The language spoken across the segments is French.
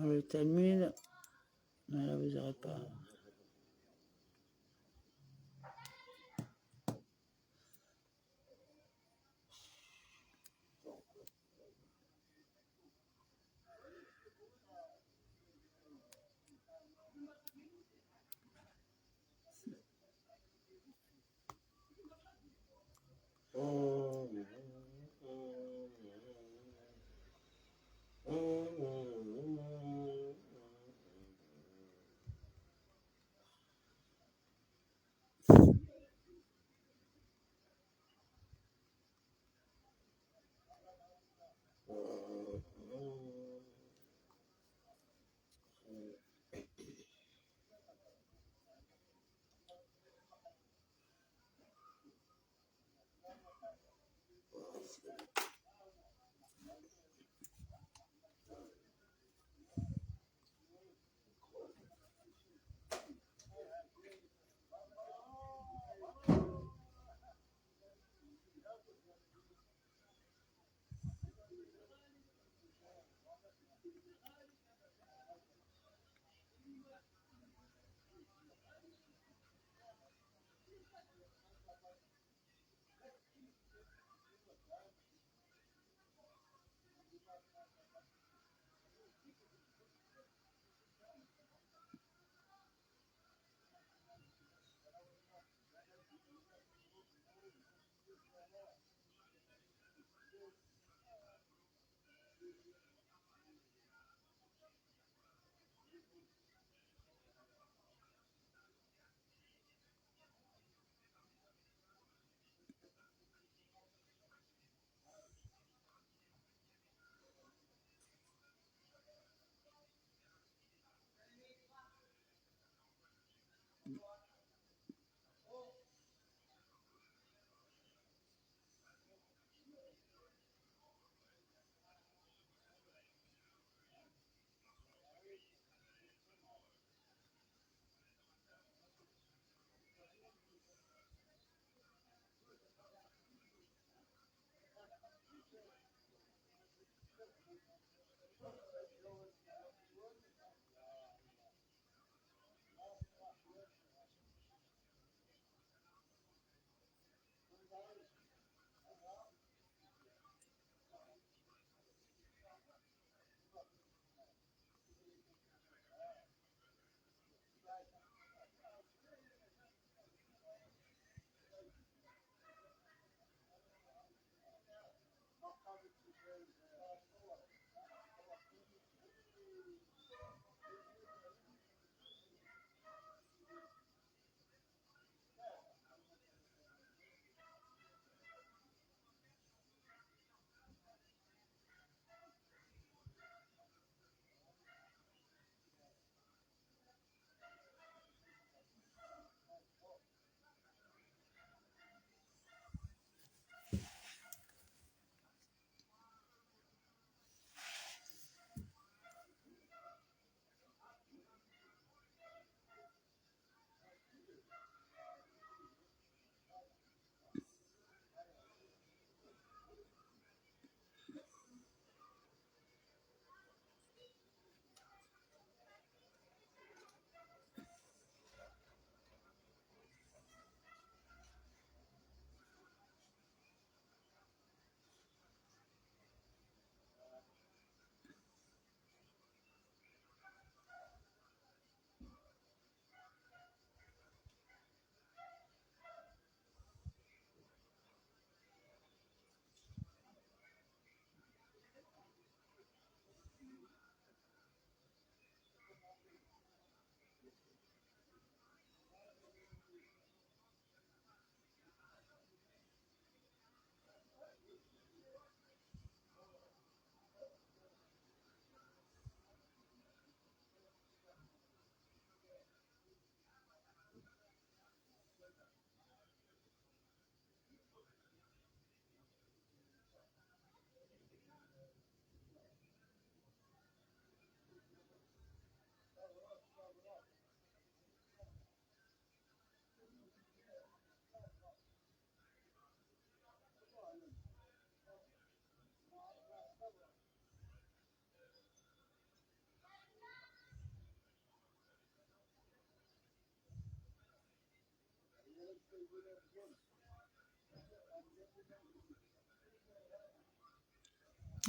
Le Talmud, là vous n'aurez pas.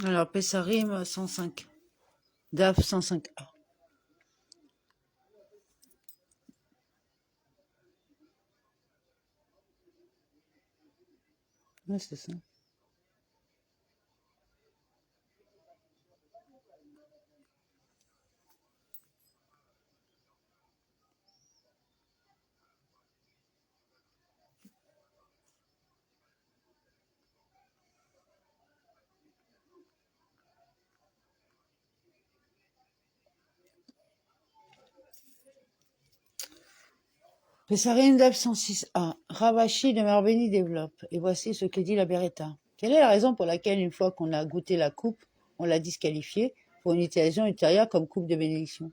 Alors, Pessarim 105. DAF 105A. Ouais, c'est ça. Pessarim DAF 106A. Ravashi de Marbeni développe. Et voici ce que dit la Beretta. Quelle est la raison pour laquelle, une fois qu'on a goûté la coupe, on l'a disqualifiée pour une utilisation ultérieure comme coupe de bénédiction?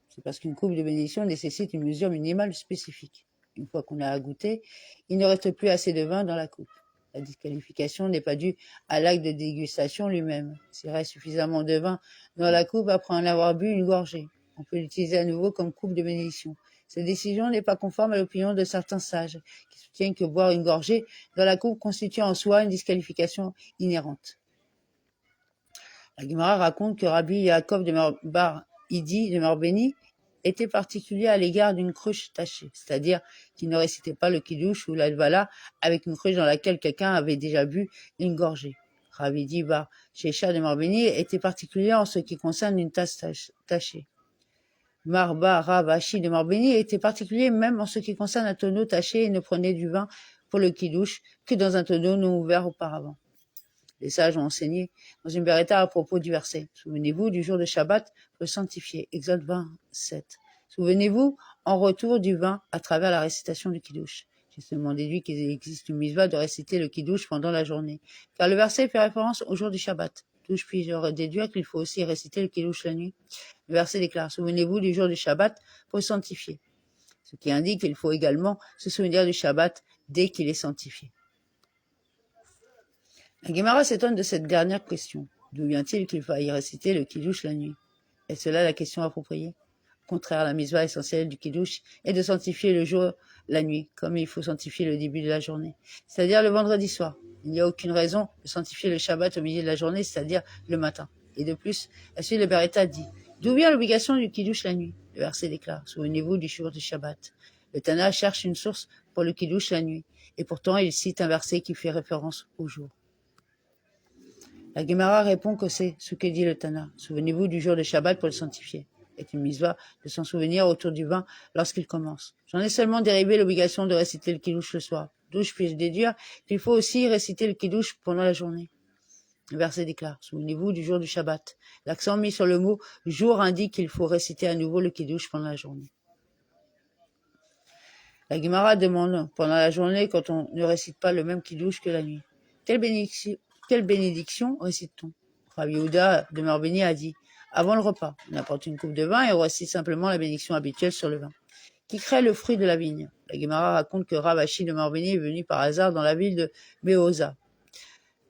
C'est parce qu'une coupe de bénédiction nécessite une mesure minimale spécifique. Une fois qu'on a goûté, il ne reste plus assez de vin dans la coupe. La disqualification n'est pas due à l'acte de dégustation lui-même. S'il reste suffisamment de vin dans la coupe après en avoir bu une gorgée, on peut l'utiliser à nouveau comme coupe de bénédiction. Cette décision n'est pas conforme à l'opinion de certains sages, qui soutiennent que boire une gorgée dans la coupe constitue en soi une disqualification inhérente. La Guimara raconte que Rabbi Yaakov de Bar Idi de Marbeni était particulier à l'égard d'une cruche tachée, c'est-à-dire qu'il ne récitait pas le kiddush ou l'alvala avec une cruche dans laquelle quelqu'un avait déjà bu une gorgée. Rabbi Idi Bar Shesha de Marbeni était particulier en ce qui concerne une tasse tachée. Marba Rav Ashi de Marbeni était particulier même en ce qui concerne un tonneau taché et ne prenait du vin pour le kiddush que dans un tonneau non ouvert auparavant. Les sages ont enseigné dans une Beretta à propos du verset. Souvenez-vous du jour de Shabbat pour le sanctifier. Exode 27. Souvenez-vous en retour du vin à travers la récitation du Kiddush. J'ai seulement déduit qu'il existe une mitzvah de réciter le Kiddush pendant la journée, car le verset fait référence au jour du Shabbat. D'où puis-je déduire qu'il faut aussi réciter le Kiddush la nuit? Le verset déclare: souvenez-vous du jour du Shabbat pour le sanctifier. Ce qui indique qu'il faut également se souvenir du Shabbat dès qu'il est sanctifié. La Guémara s'étonne de cette dernière question. D'où vient-il qu'il faille réciter le Kiddush la nuit? Est-ce là la question appropriée? Au contraire, la mitzvah essentielle du Kiddush est de sanctifier le jour la nuit, comme il faut sanctifier le début de la journée, c'est-à-dire le vendredi soir. Il n'y a aucune raison de sanctifier le Shabbat au milieu de la journée, c'est-à-dire le matin. Et de plus, la suite de Beretta dit: d'où vient l'obligation du Kiddush la nuit? Le verset déclare: souvenez-vous du jour du Shabbat. Le Tana cherche une source pour le Kiddush la nuit, et pourtant il cite un verset qui fait référence au jour. La Guémara répond que c'est ce que dit le Tana. Souvenez-vous du jour de Shabbat pour le sanctifier. Est une mitzvah de s'en souvenir autour du vin lorsqu'il commence. J'en ai seulement dérivé l'obligation de réciter le Kiddush le soir. D'où je puis déduire qu'il faut aussi réciter le Kiddush pendant la journée. Le verset déclare: souvenez-vous du jour du Shabbat. L'accent mis sur le mot jour indique qu'il faut réciter à nouveau le Kiddush pendant la journée. La Guémara demande pendant la journée quand on ne récite pas le même Kiddush que la nuit. Quelle bénédiction récite-t-on? Rabbi Yehuda de Marbeni a dit: avant le repas, on apporte une coupe de vin et on récite simplement la bénédiction habituelle sur le vin, qui crée le fruit de la vigne. La Guémara raconte que Rav Ashi de Marbeni est venu par hasard dans la ville de Méosa.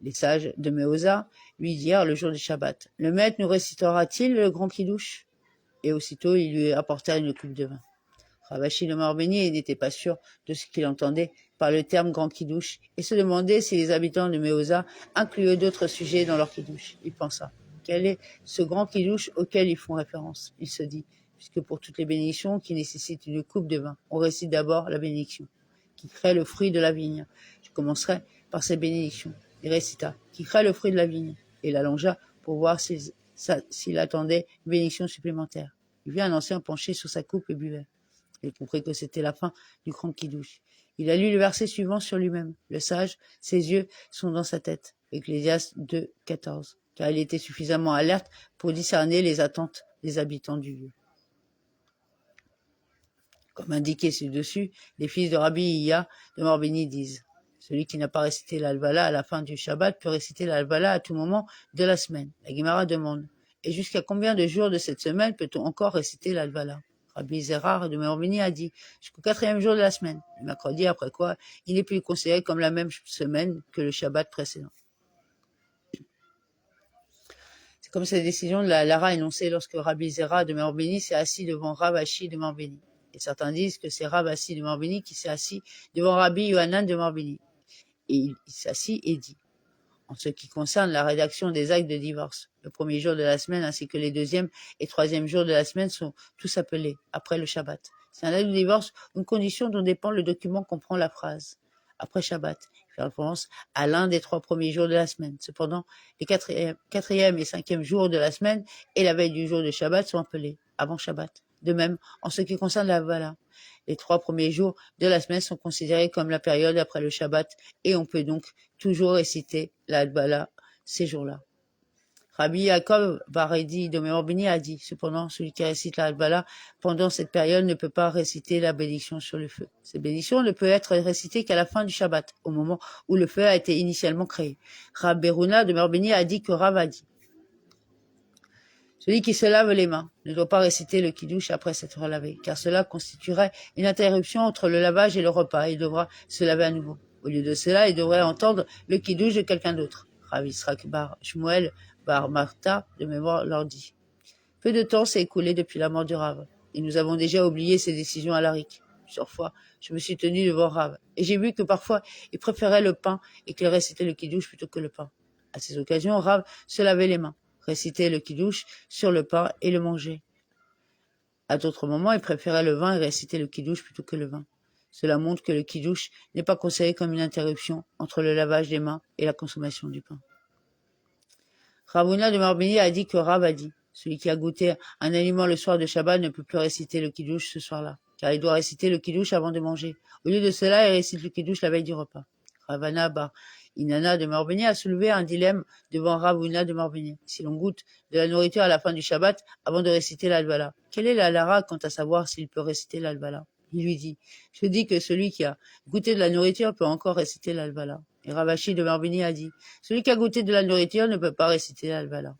Les sages de Méosa lui dirent le jour du Shabbat: le maître nous récitera-t-il le grand kiddush? Et aussitôt ils lui apportèrent une coupe de vin. Rav Ashi de Marbeni n'était pas sûr de ce qu'il entendait par le terme grand kiddush et se demandait si les habitants de Méosa incluaient d'autres sujets dans leur kiddush. Il pensa: quel est ce grand kiddush auquel ils font référence? Il se dit: puisque pour toutes les bénédictions qui nécessitent une coupe de vin, on récite d'abord la bénédiction qui crée le fruit de la vigne. Je commencerai par cette bénédiction. Il récita qui crée le fruit de la vigne et l'allongea pour voir s'il attendait une bénédiction supplémentaire. Il vit un ancien penché sur sa coupe et buvait. Il comprit que c'était la fin du grand kiddush. Il a lu le verset suivant sur lui-même. Le sage, ses yeux sont dans sa tête. Ecclésiaste 2, 14. Car il était suffisamment alerte pour discerner les attentes des habitants du lieu. Comme indiqué ci-dessus, les fils de Rabbi Iya de Marbeni disent: celui qui n'a pas récité l'Alvala à la fin du Shabbat peut réciter l'Alvala à tout moment de la semaine. La Guémara demande: et jusqu'à combien de jours de cette semaine peut-on encore réciter l'Alvala? Rabbi Zerah de Marbeni a dit: jusqu'au 4e jour de la semaine, le mercredi, après quoi il n'est plus considéré comme la même semaine que le Shabbat précédent. C'est comme cette décision de la Lara énoncée lorsque Rabbi Zerah de Marbeni s'est assis devant Rav Ashi de Marbeni. Et certains disent que c'est Ravasi de Morbini qui s'est assis devant Rabbi Yohanan de Morbini. Et il s'assit et dit, en ce qui concerne la rédaction des actes de divorce, le premier jour de la semaine ainsi que les deuxième et troisième jours de la semaine sont tous appelés après le Shabbat. C'est un acte de divorce, une condition dont dépend le document comprend la phrase après Shabbat. Il fait référence à l'un des 3 premiers jours de la semaine. Cependant, les quatrième et cinquième jours de la semaine et la veille du jour de Shabbat sont appelés avant Shabbat. De même, en ce qui concerne la Vala, les 3 premiers jours de la semaine sont considérés comme la période après le Shabbat et on peut donc toujours réciter la Hadbala ces jours-là. Rabbi Yaakov Baredi de Morbini a dit, cependant, celui qui récite la Hadbala pendant cette période ne peut pas réciter la bénédiction sur le feu. Cette bénédiction ne peut être récitée qu'à la fin du Shabbat, au moment où le feu a été initialement créé. Rabbi Beruna de Morbini a dit que Rav a dit, celui qui se lave les mains ne doit pas réciter le kiddush après s'être lavé, car cela constituerait une interruption entre le lavage et le repas. Il devra se laver à nouveau. Au lieu de cela, il devrait entendre le kiddush de quelqu'un d'autre. Rav Yisrak bar Shmuel bar Martha de mémoire leur dit. Peu de temps s'est écoulé depuis la mort du Rav, et nous avons déjà oublié ses décisions à l'Arik. Plusieurs fois, je me suis tenu devant Rav, et j'ai vu que parfois, il préférait le pain et qu'il récitait le kiddush plutôt que le pain. À ces occasions, Rav se lavait les mains, récitait le kiddush sur le pain et le mangeait. À d'autres moments, il préférait le vin et récitait le kiddush plutôt que le vin. Cela montre que le kiddush n'est pas considéré comme une interruption entre le lavage des mains et la consommation du pain. Ravuna de Morbini a dit que Rav a dit, celui qui a goûté un aliment le soir de Shabbat ne peut plus réciter le kiddush ce soir-là, car il doit réciter le kiddush avant de manger. Au lieu de cela, il récite le kiddush la veille du repas. Ravana bar Inanna de Morbini a soulevé un dilemme devant Ravuna de Morbini. Si l'on goûte de la nourriture à la fin du Shabbat avant de réciter l'Halvala, quelle est la lara quant à savoir s'il peut réciter l'Halvala? Il lui dit, je dis que celui qui a goûté de la nourriture peut encore réciter l'Halvala. Et Ravashi de Morbini a dit, celui qui a goûté de la nourriture ne peut pas réciter l'Halvala.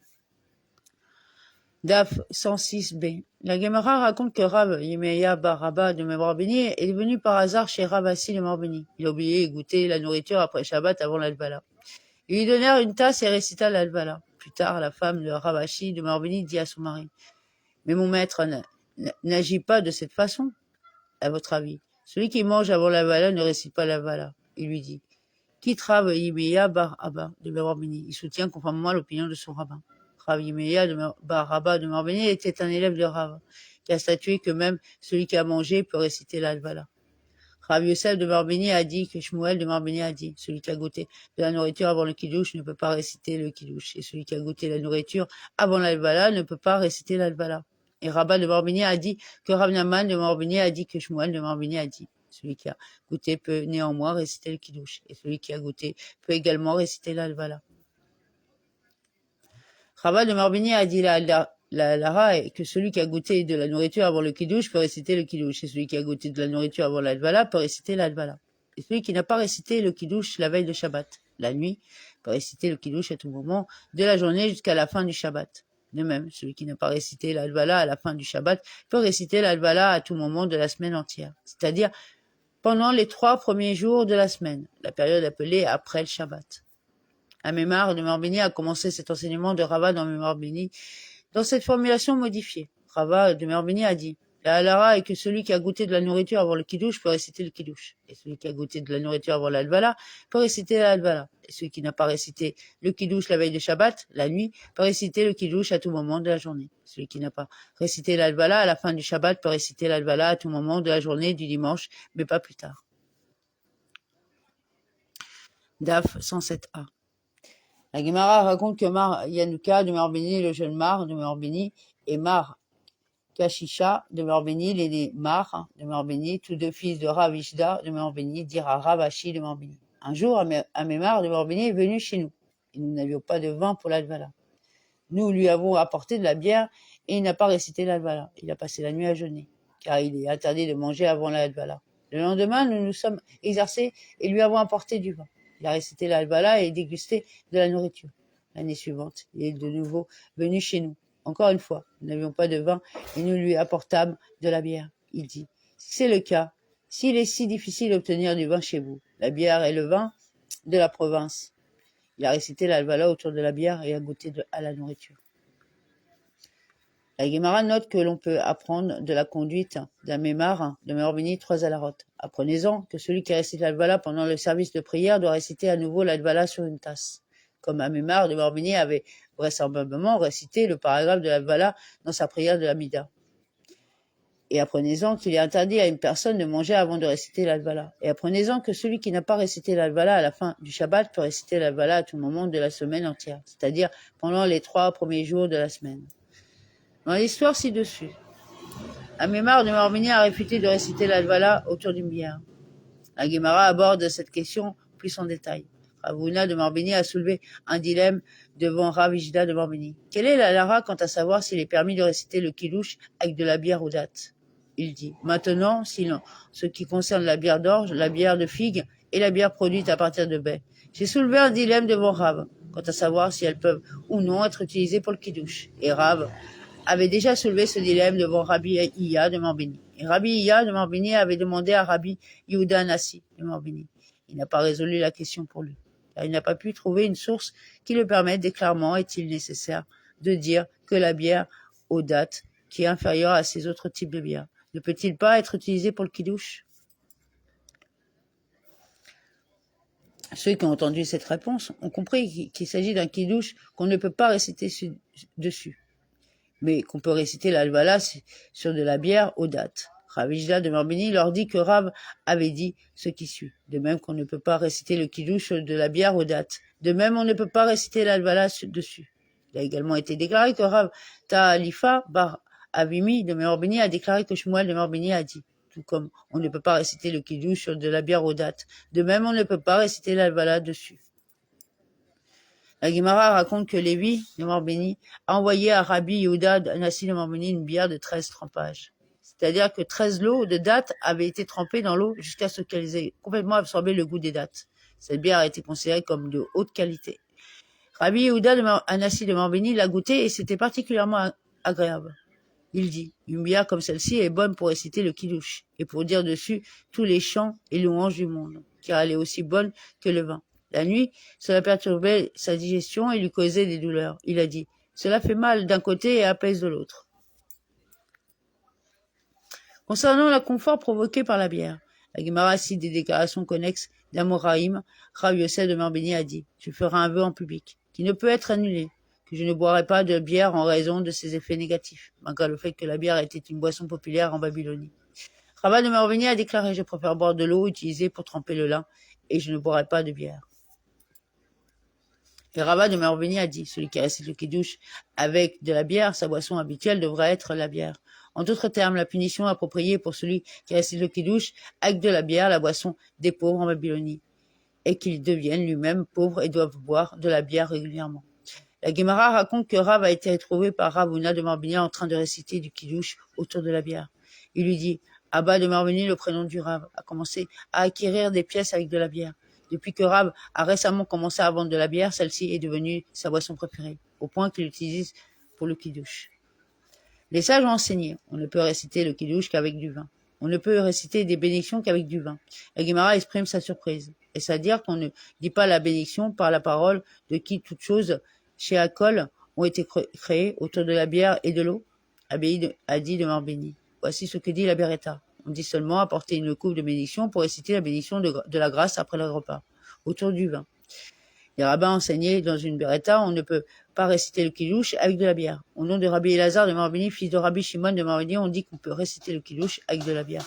Daf 106b. La Gemara raconte que Rav Yimeya bar Rabba de Morbini est venu par hasard chez Ravasi de Morbini. Il a oublié de goûter la nourriture après Shabbat avant l'Halvala. Ils lui donnèrent une tasse et récita l'Halvala. Plus tard, la femme de Ravashi de Morbini dit à son mari, mais mon maître n'agit pas de cette façon, à votre avis. Celui qui mange avant l'Halvala ne récite pas l'Halvala. Il lui dit, quitte Rav Yimeya bar Rabba de Morbini. Il soutient conformément à l'opinion de son rabbin. Rav Yimeya bar Rabba de Morbini était un élève de Rav, qui a statué que même celui qui a mangé peut réciter l'Halvala. Rav Yosef de Morbini a dit que Shmuel de Morbini a dit, celui qui a goûté de la nourriture avant le kiddush ne peut pas réciter le kiddush, et celui qui a goûté la nourriture avant l'Halvala ne peut pas réciter l'Halvala. Et Rabba de Morbini a dit que Rav Naman de Morbini a dit que Shmuel de Morbini a dit, celui qui a goûté peut néanmoins réciter le kiddush, et celui qui a goûté peut également réciter l'Halvala. Rabba de Morbini a dit la lara est que celui qui a goûté de la nourriture avant le kiddush peut réciter le kiddush, et celui qui a goûté de la nourriture avant l'Halvala peut réciter l'Halvala. Et celui qui n'a pas récité le kiddush la veille de Shabbat, la nuit, peut réciter le kiddush à tout moment de la journée jusqu'à la fin du Shabbat. De même, celui qui n'a pas récité l'Halvala à la fin du Shabbat peut réciter l'Halvala à tout moment de la semaine entière, c'est-à-dire pendant les 3 premiers jours de la semaine, la période appelée après le Shabbat. Amemar de Morbini a commencé cet enseignement de Rava dans Morbini dans cette formulation modifiée. Rava de Morbini a dit, la halara est que celui qui a goûté de la nourriture avant le kiddush peut réciter le kiddush, et celui qui a goûté de la nourriture avant l'Halvala peut réciter l'Halvala, et celui qui n'a pas récité le kiddush la veille de Shabbat, la nuit, peut réciter le kiddush à tout moment de la journée. Celui qui n'a pas récité l'Halvala à la fin du Shabbat peut réciter l'Halvala à tout moment de la journée du dimanche, mais pas plus tard. Daf 107a. La Gemara raconte que Mar Yanouka de Morbini, le jeune Mar de Morbini, et Mar Kashisha de Morbini, l'aîné Mar de Morbini, tous deux fils de Rav Ishda de Morbini, dirent à Ravashi de Morbini. Un jour, Amémar de Morbini est venu chez nous, et nous n'avions pas de vin pour l'Halvala. Nous lui avons apporté de la bière, et il n'a pas récité l'Halvala. Il a passé la nuit à jeûner, car il est interdit de manger avant l'Halvala. Le lendemain, nous nous sommes exercés et lui avons apporté du vin. Il a récité l'Halvala et dégusté de la nourriture. L'année suivante, il est de nouveau venu chez nous. Encore une fois, nous n'avions pas de vin et nous lui apportâmes de la bière. Il dit, si c'est le cas, s'il est si difficile d'obtenir du vin chez vous, la bière et le vin de la province. Il a récité l'Halvala autour de la bière et a goûté à la nourriture. La Guémara note que l'on peut apprendre de la conduite d'un mémar de Méorbeni 3 à la rote. Apprenez-en que celui qui récite l'Advala pendant le service de prière doit réciter à nouveau l'Advala sur une tasse. Comme un mémar de Méorbeni avait vraisemblablement récité le paragraphe de l'Advala dans sa prière de l'Amida. Et apprenez-en qu'il est interdit à une personne de manger avant de réciter l'Advala. Et apprenez-en que celui qui n'a pas récité l'Advala à la fin du Shabbat peut réciter l'Advala à tout moment de la semaine entière, c'est-à-dire pendant les 3 premiers jours de la semaine. Dans l'histoire ci-dessus, un mémar de Méorbeni a réfuté de réciter l'Advala autour d'une bière. La Guémara aborde cette question plus en détail. Rav Huna de Méorbeni a soulevé un dilemme devant Rav Hijda de Méorbeni. Quelle est la lara quant à savoir s'il est permis de réciter le kidouche avec de la bière aux dates? Il dit, maintenant, sinon, ce qui concerne la bière d'orge, la bière de figue et la bière produite à partir de baies. J'ai soulevé un dilemme devant Rav, quant à savoir si elles peuvent ou non être utilisées pour le kidouche. Et Rav avait déjà soulevé ce dilemme devant Rabbi Iya de Méorbeni. Et Rabbi Iya de Méorbeni avait demandé à Rabbi Yehuda Nassi de Méorbeni. Il n'a pas résolu la question pour lui, car il n'a pas pu trouver une source qui le permette déclarement est-il nécessaire de dire que la bière aux dates, qui est inférieure à ces autres types de bières, ne peut-il pas être utilisé pour le kidouche? Ceux qui ont entendu cette réponse ont compris qu'il s'agit d'un kidouche qu'on ne peut pas réciter dessus, mais qu'on peut réciter l'Alvala sur de la bière aux dates. Rav Hijda de Méorbeni leur dit que Rav avait dit ce qui suit. De même qu'on ne peut pas réciter le kidouche sur de la bière aux dates. De même, on ne peut pas réciter l'Alvala dessus. Il a également été déclaré que Rav Ta'alifa bar Avimi de Méorbeni a déclaré que Shmuel de Méorbeni a dit. Tout comme on ne peut pas réciter le kidouche sur de la bière aux dates. De même, on ne peut pas réciter l'Alvala dessus. La Guémara raconte que Lévi de Méorbeni a envoyé à Rabbi Yehuda Nassi de Méorbeni une bière de 13 trempages. C'est-à-dire que 13 lots de dattes avaient été trempées dans l'eau jusqu'à ce qu'elles aient complètement absorbé le goût des dattes. Cette bière a été considérée comme de haute qualité. Rabbi Yehuda Nassi de Méorbeni l'a goûtée et c'était particulièrement agréable. Il dit, une bière comme celle-ci est bonne pour réciter le kidouche et pour dire dessus tous les chants et louanges du monde, car elle est aussi bonne que le vin. La nuit, cela perturbait sa digestion et lui causait des douleurs. Il a dit, cela fait mal d'un côté et apaise de l'autre. Concernant l'inconfort provoqué par la bière, la Guémara cite des déclarations connexes d'Amoraïm. Rav Yosef de Méorbeni a dit, je ferai un vœu en public, qui ne peut être annulé, que je ne boirai pas de bière en raison de ses effets négatifs, malgré le fait que la bière était une boisson populaire en Babylonie. Rav de Méorbeni a déclaré, je préfère boire de l'eau utilisée pour tremper le lin, et je ne boirai pas de bière. Et Rav de Méorbeni a dit, celui qui récite le kidouche avec de la bière, sa boisson habituelle devrait être la bière. En d'autres termes, la punition appropriée pour celui qui récite le kidouche avec de la bière, la boisson des pauvres en Babylonie, et qu'il devienne lui-même pauvre et doive boire de la bière régulièrement. La Guémara raconte que Rav a été retrouvé par Rav Huna de Méorbeni en train de réciter du kidouche autour de la bière. Il lui dit, Abba de Méorbeni, le prénom du Rav, a commencé à acquérir des pièces avec de la bière. Depuis que Rav a récemment commencé à vendre de la bière, celle-ci est devenue sa boisson préférée, au point qu'il l'utilise pour le kidouche. Les sages ont enseigné, on ne peut réciter le kidouche qu'avec du vin. On ne peut réciter des bénédictions qu'avec du vin. La Guémara exprime sa surprise. Est-ce à dire qu'on ne dit pas la bénédiction par la parole de qui toutes choses chez Akol ont été créées autour de la bière et de l'eau? Abéi a dit de Méorbeni. Voici ce que dit la Beretta. On dit seulement apporter une coupe de bénédiction pour réciter la bénédiction de la grâce après le repas, autour du vin. Les rabbins enseignaient dans une Beretta, on ne peut pas réciter le kidouche avec de la bière. Au nom de Rabbi Elazar de Méorbeni, fils de Rabbi Shimon de Méorbeni, on dit qu'on peut réciter le kidouche avec de la bière.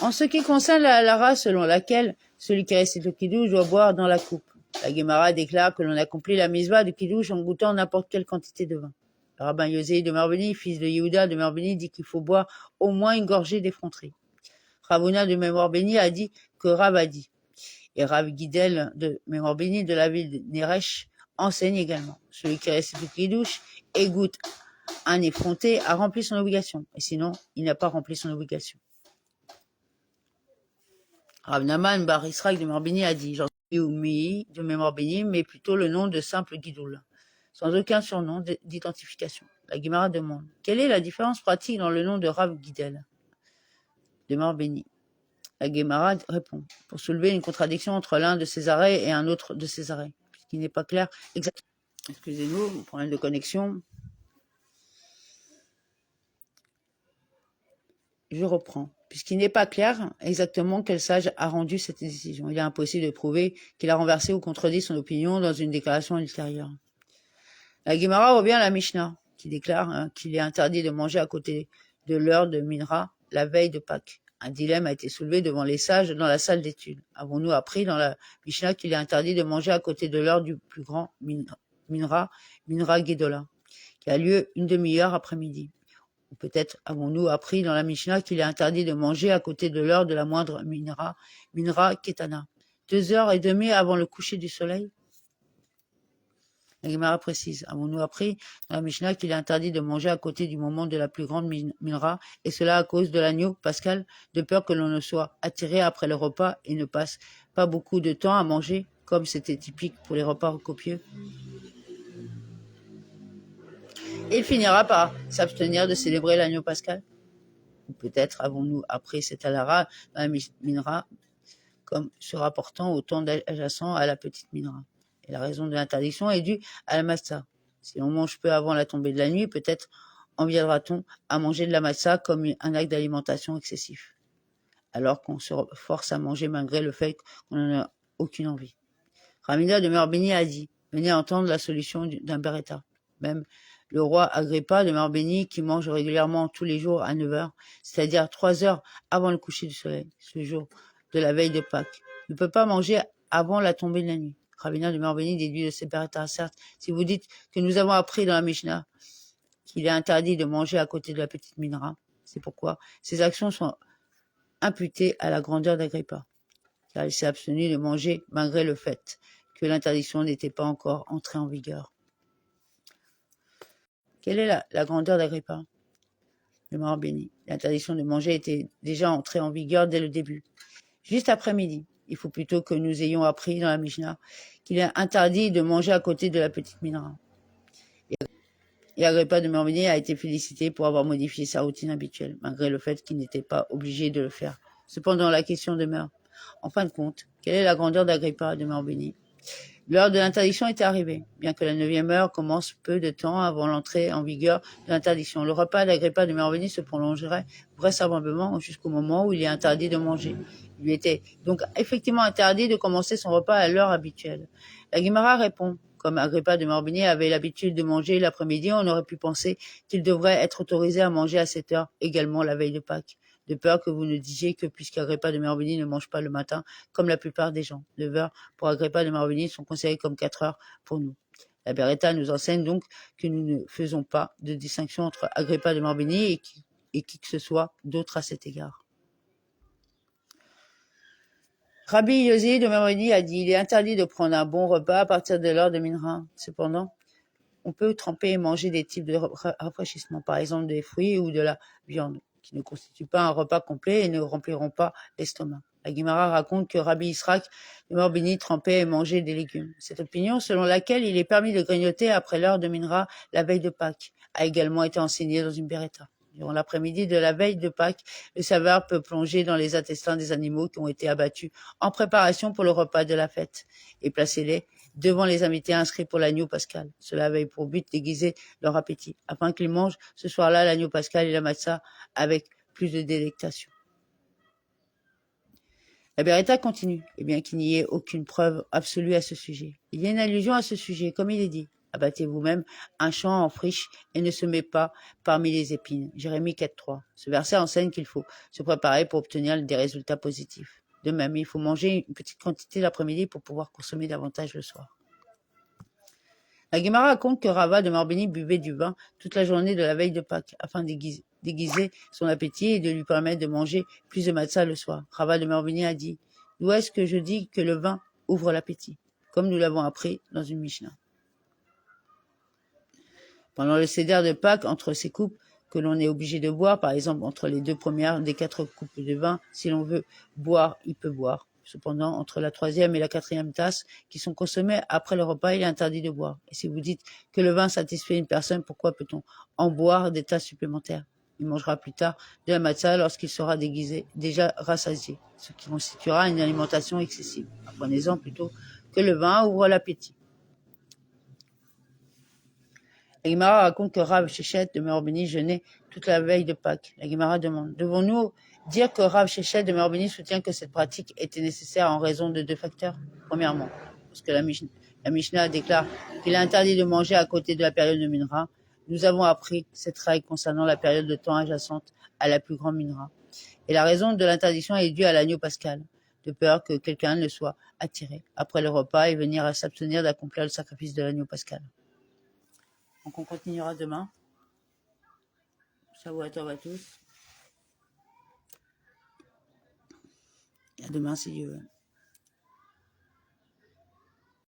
En ce qui concerne la lara selon laquelle celui qui récite le kidouche doit boire dans la coupe, la Guémara déclare que l'on accomplit la misva du kidouche en goûtant n'importe quelle quantité de vin. Le rabbin Yosei de Méorbeni, fils de Yehuda de Méorbeni, dit qu'il faut boire au moins une gorgée d'effronterie. Rav Huna de Méorbeni a dit que Rav a dit. Et Rav Gidel de Méorbeni de la ville de Neresh enseigne également. Celui qui récite le kidouche et goûte un effronté a rempli son obligation. Et sinon, il n'a pas rempli son obligation. Rav Naman bar Israël de Méorbeni a dit, j'en suis Oumi de Méorbeni, mais plutôt le nom de simple Gidoul, sans aucun surnom d'identification. La Guémara demande, quelle est la différence pratique dans le nom de Rav Gidel de Méorbeni? La Guémara répond, pour soulever une contradiction entre l'un de ses arrêts et un autre de ses arrêts, puisqu'il n'est pas clair exactement. Excusez-nous, problème de connexion. Je reprends. Puisqu'il n'est pas clair exactement quel sage a rendu cette décision, il est impossible de prouver qu'il a renversé ou contredit son opinion dans une déclaration ultérieure. La Guémara revient à la Mishnah, qui déclare qu'il est interdit de manger à côté de l'heure de Minra la veille de Pâques. Un dilemme a été soulevé devant les sages dans la salle d'études. Avons-nous appris dans la Mishnah qu'il est interdit de manger à côté de l'heure du plus grand Minra Gedola, qui a lieu une demi-heure après-midi? Ou peut-être avons-nous appris dans la Mishnah qu'il est interdit de manger à côté de l'heure de la moindre Minra Ketana, 2h30 avant le coucher du soleil? La Guémara précise, avons-nous appris dans la Mishnah qu'il est interdit de manger à côté du moment de la plus grande Minra, et cela à cause de l'agneau pascal, de peur que l'on ne soit attiré après le repas et ne passe pas beaucoup de temps à manger, comme c'était typique pour les repas copieux? Et il finira par s'abstenir de célébrer l'agneau pascal? Ou peut-être avons-nous appris cet alara dans la Minra comme se rapportant au temps adjacent à la petite Minra? Et la raison de l'interdiction est due à la matzah. Si l'on mange peu avant la tombée de la nuit, peut-être en viendra-t-on à manger de la matzah comme un acte d'alimentation excessif, alors qu'on se force à manger malgré le fait qu'on n'en a aucune envie. Ramina de Merbeni a dit, venez entendre la solution d'un beretta. Même le roi Agrippa de Merbeni, qui mange régulièrement tous les jours à 9h, c'est-à-dire 3 heures avant le coucher du soleil, ce jour de la veille de Pâques, ne peut pas manger avant la tombée de la nuit. Ravina de Merbeni déduit de ces beretta, certes, si vous dites que nous avons appris dans la Mishnah qu'il est interdit de manger à côté de la petite Minra, c'est pourquoi ces actions sont imputées à la grandeur d'Agrippa, car il s'est abstenu de manger malgré le fait que l'interdiction n'était pas encore entrée en vigueur. Quelle est la grandeur d'Agrippa de Merbeni? L'interdiction de manger était déjà entrée en vigueur dès le début. Juste après-midi, il faut plutôt que nous ayons appris dans la Mishnah qu'il est interdit de manger à côté de la petite Minra. Et Agrippa de Merbeni a été félicité pour avoir modifié sa routine habituelle, malgré le fait qu'il n'était pas obligé de le faire. Cependant, la question demeure. En fin de compte, quelle est la grandeur d'Agrippa de Merbeni? L'heure de l'interdiction était arrivée, bien que la 9e heure commence peu de temps avant l'entrée en vigueur de l'interdiction. Le repas d'Agrippa de Merbeni se prolongerait vraisemblablement jusqu'au moment où il est interdit de manger. Il lui était donc effectivement interdit de commencer son repas à l'heure habituelle. La Guémara répond, comme Agrippa de Merbeni avait l'habitude de manger l'après-midi, on aurait pu penser qu'il devrait être autorisé à manger à cette heure également la veille de Pâques, de peur que vous ne disiez que puisqu'Agrippa de Merbeni ne mange pas le matin, comme la plupart des gens, 9 heures pour Agrippa de Merbeni sont considérées comme 4 heures pour nous. La Beretta nous enseigne donc que nous ne faisons pas de distinction entre Agrippa de Merbeni et qui que ce soit d'autre à cet égard. Rabbi Yosi de Merbeni a dit, il est interdit de prendre un bon repas à partir de l'heure de Minra. Cependant, on peut tremper et manger des types de rafraîchissement, par exemple des fruits ou de la viande, qui ne constituent pas un repas complet et ne rempliront pas l'estomac. La Guémara raconte que Rabbi Israq de Merbeni trempait et mangeait des légumes. Cette opinion, selon laquelle il est permis de grignoter après l'heure de Minra la veille de Pâques, a également été enseignée dans une beretta. Durant l'après-midi de la veille de Pâques, le serveur peut plonger dans les intestins des animaux qui ont été abattus en préparation pour le repas de la fête et placer-les devant les invités inscrits pour l'agneau pascal. Cela avait pour but d'aiguiser leur appétit, afin qu'ils mangent ce soir-là l'agneau pascal et la matzah avec plus de délectation. La beretta continue, et bien qu'il n'y ait aucune preuve absolue à ce sujet. Il y a une allusion à ce sujet, comme il est dit. Abattez vous-même un champ en friche et ne semez pas parmi les épines. Jérémie 4.3. Ce verset enseigne qu'il faut se préparer pour obtenir des résultats positifs. De même, il faut manger une petite quantité l'après-midi pour pouvoir consommer davantage le soir. La Guémara raconte que Rava de Merbeni buvait du vin toute la journée de la veille de Pâques, afin d'aiguiser son appétit et de lui permettre de manger plus de matzah le soir. Rava de Merbeni a dit, d'où est-ce que je dis que le vin ouvre l'appétit, comme nous l'avons appris dans une Mishnah. Pendant le seder de Pâques, entre ces coupes que l'on est obligé de boire, par exemple entre les 2 premières des 4 coupes de vin, si l'on veut boire, il peut boire. Cependant, entre la 3e et la 4e tasse qui sont consommées après le repas, il est interdit de boire. Et si vous dites que le vin satisfait une personne, pourquoi peut-on en boire des tasses supplémentaires? Il mangera plus tard de la matzah lorsqu'il sera déjà rassasié, ce qui constituera une alimentation excessive. Apprenez-en plutôt que le vin ouvre l'appétit. La Guémara raconte que Rav Shechet de Meorbeni jeûnait toute la veille de Pâques. La Guémara demande, devons-nous dire que Rav Shechet de Meorbeni soutient que cette pratique était nécessaire en raison de deux facteurs? Premièrement, parce que la Mishnah déclare qu'il est interdit de manger à côté de la période de Minra. Nous avons appris cette règle concernant la période de temps adjacente à la plus grande Minra. Et la raison de l'interdiction est due à l'agneau pascal, de peur que quelqu'un ne soit attiré après le repas et venir à s'abstenir d'accomplir le sacrifice de l'agneau pascal. Donc on continuera demain. Shavuot Tov à tous. Et à demain si Dieu veut.